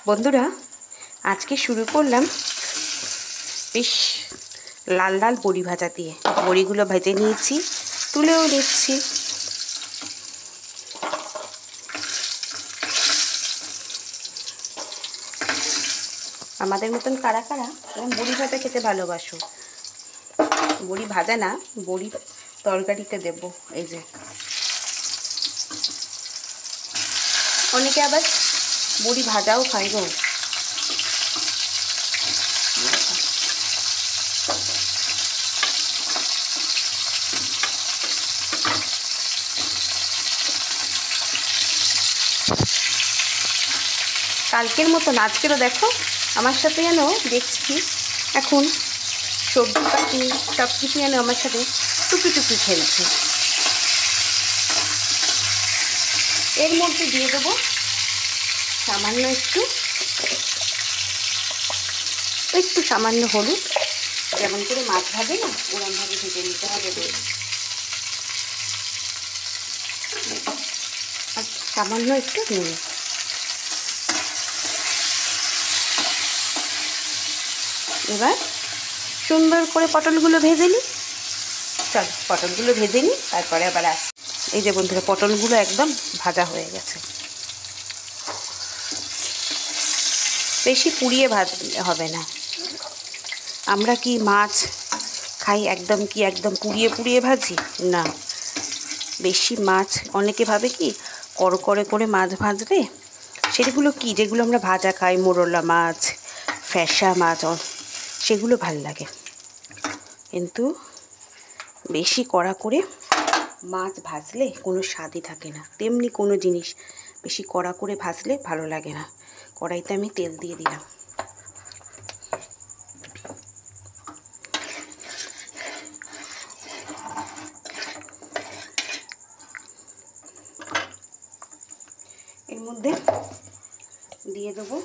বন্ধুরা, আজকে শুরু করলাম বেশ লাল লাল বড়ি ভাজা দিয়ে। বড়িগুলো ভেজে নিয়েছি, তুলেও নিচ্ছি। আমাদের মতন কারা কারা বড়ি ভাজা খেতে ভালোবাসো? বড়ি ভাজা না, বড়ি তরকারিতে দেব। এই যে অনেকে আবার বড়ি ভাজাও খায় গো। কালকের মতন আজকেরও দেখো আমার সাথে যেন দেখছি এখন সবজি পাতি সব কিছু যেন আমার সাথে টুকি টুকি খেলছে। এর মধ্যে দিয়ে দেবো সামান্য একটু সামান্য হলুদ, যেমন করে মাছ ভাজে না ওরমভাবে ভেজে নিতে হবে। আর সামান্য একটু নুন। এবার সুন্দর করে পটলগুলো ভেজে নিই। চল পটলগুলো ভেজে নিই, তারপরে আবার আসি। এই যে বন্ধুরা, পটলগুলো একদম ভাজা হয়ে গেছে। বেশি পুড়িয়ে ভাজতে হবে না। আমরা কি মাছ খাই একদম পুড়িয়ে পুড়িয়ে ভাজি না। বেশি মাছ অনেকে ভাবে কি কড়কড়ে করে মাছ ভাজবে, সেগুলো কি যেগুলো আমরা ভাজা খাই, মোরলা মাছ, ফ্যাসা মাছ, সেগুলো ভাল লাগে। কিন্তু বেশি কড়া করে মাছ ভাজলে কোনো স্বাদই থাকে না। তেমনি কোনো জিনিস বেশি কড়া করে ভাজলে ভালো লাগে না। কড়াইতে আমি তেল দিয়ে দিলাম। এর মধ্যে দিয়ে দেবো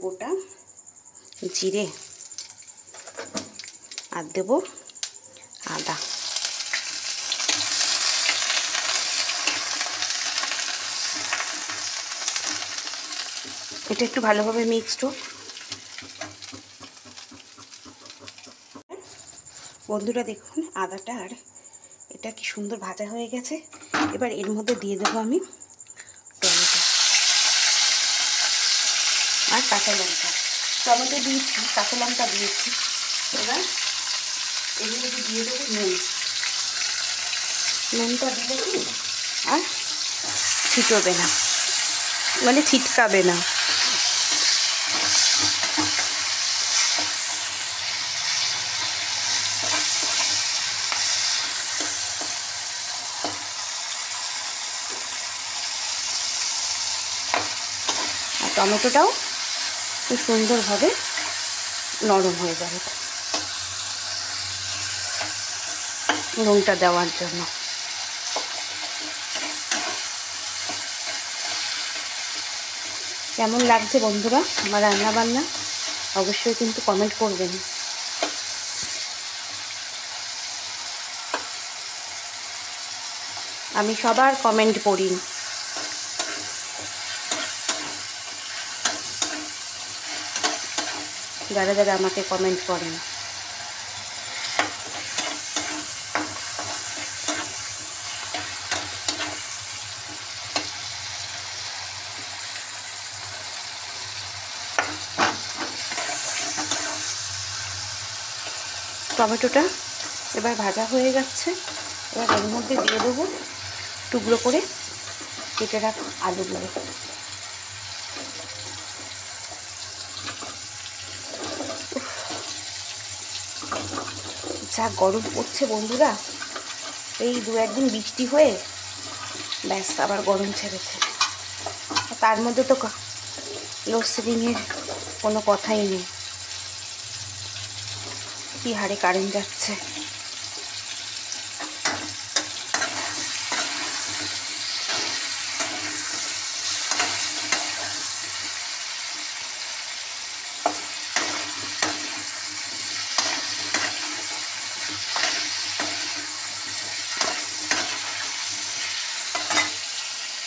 গোটা জিরে আর দেবো আদা। এটা একটু ভালোভাবে মিক্সড হোক। বন্ধুরা দেখুন, আদাটা আর এটা কি সুন্দর ভাজা হয়ে গেছে। এবার এর মধ্যে দিয়ে দেবো আমি টমেটো আর কাঁচা লঙ্কা। টমেটো দিয়েছি, কাঁচা লঙ্কা দিয়েছি। এবার এর মধ্যে দিয়ে দেবো নুন। নুনটা দিলে কি আর ছিটবে না, মানে ছিটকাবে না। আর টমেটোটাও খুব সুন্দরভাবে নরম হয়ে যাবে নুনটা দেওয়ার জন্য। কেমন লাগছে বন্ধুরা আমার রান্না বান্না? অবশ্যই কিন্তু কমেন্ট করবেন। আমি সবার কমেন্ট পড়ি। যারা যারা আমাকে কমেন্ট করেন, টমেটোটা এবার ভাজা হয়ে যাচ্ছে। এবার এর মধ্যে দিয়ে দেবো টুকরো করে কেটে রাখা আলুগুলো। যা গরম পড়ছে বন্ধুরা, এই 2-1 দিন বৃষ্টি হয়ে ব্যাস আবার গরম ছেড়েছে। তার মধ্যে তো লোডশেডিংয়ের কোনো কথাই নেই, কি হারে কারেন্ট যাচ্ছে।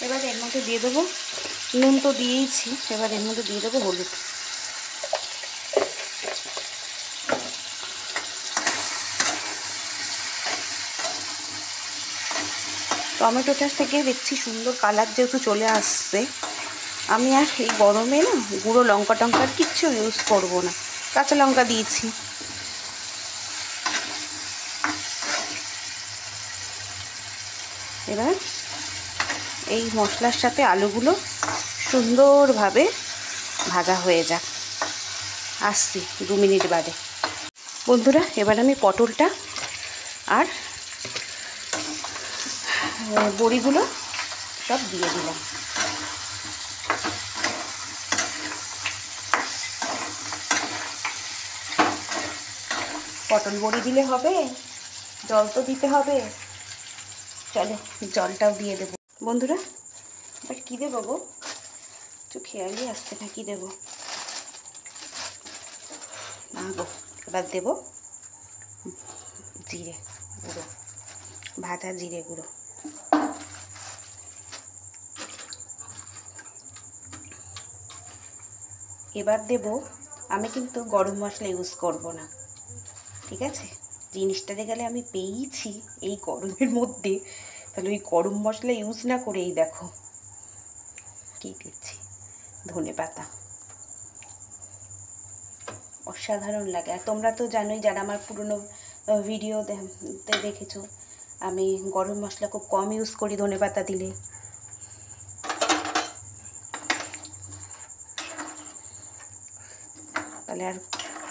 এবার এর মধ্যে দিয়ে দেবো নুন তো দিয়েইছি, এবার এর মধ্যে দিয়ে দেবো হলুদ। টমেটোটার থেকে দেখছি সুন্দর কালার যেহেতু চলে আসছে, আমি আর এই গরমে না গুঁড়ো লঙ্কা টঙ্কার কিচ্ছু ইউজ করব না, কাঁচা লঙ্কা দিয়েছি। এবার এই মশলার সাথে আলুগুলো সুন্দরভাবে ভাজা হয়ে যাক, আসছি 2 মিনিট বাদে। বন্ধুরা, এবার আমি পটলটা আর বড়িগুলো সব দিয়ে দিলাম। পটল বড়ি দিলে হবে, জল তো দিতে হবে, চলো জলটাও দিয়ে দেবো। বন্ধুরা, এবার কী দেবো গো, একটু খেয়ালই আসছে না কী দেবো। না গো, এবার দেবো জিরে গুঁড়ো, ভাজা জিরে গুঁড়ো। এবার দেব, আমি কিন্তু গরম মশলা ইউজ করব না, ঠিক আছে? জিনিসটাতে গেলে আমি পেয়েছি এই গরমের মধ্যে, তাহলে ওই গরম মশলা ইউজ না করে এই দেখো কী দিচ্ছি, ধনে পাতা। অসাধারণ লাগে। আর তোমরা তো জানোই, যারা আমার পুরনো ভিডিওতে দেখেছো, আমি গরম মশলা খুব কম ইউজ করি ধনে পাতা দিলে। তাহলে আর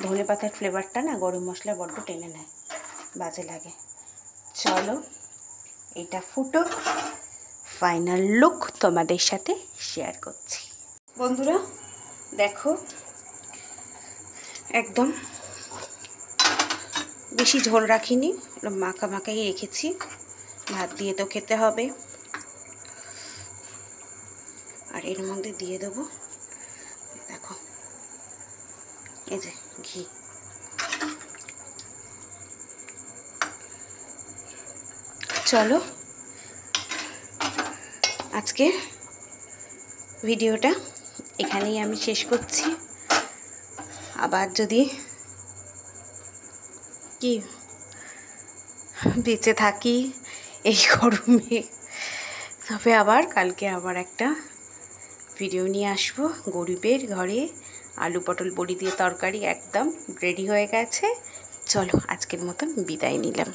ধনে পাতার ফ্লেভারটা না গরম মশলা বড্ড টেনে নেয়, বাজে লাগে। চলো এটা ফুটো, ফাইনাল লুক তোমাদের সাথে শেয়ার করছি। বন্ধুরা দেখো, একদম বেশি ঝোল রাখিনি, মাখা মাখাই রেখেছি, ভাত দিয়ে তো খেতে হবে। আর এর মধ্যে দিয়ে দেবো, দেখো এই যে ঘি। চলো আজকে ভিডিওটা এখানেই আমি শেষ করছি। আবার যদি কি বেঁচে থাকি এই গরমে, তবে আবার কালকে আবার একটা ভিডিও নিয়ে আসবো। গরিবের ঘরে আলু পটল বড়ি দিয়ে তরকারি একদম রেডি হয়ে গেছে। চলো আজকের মতন বিদায় নিলাম।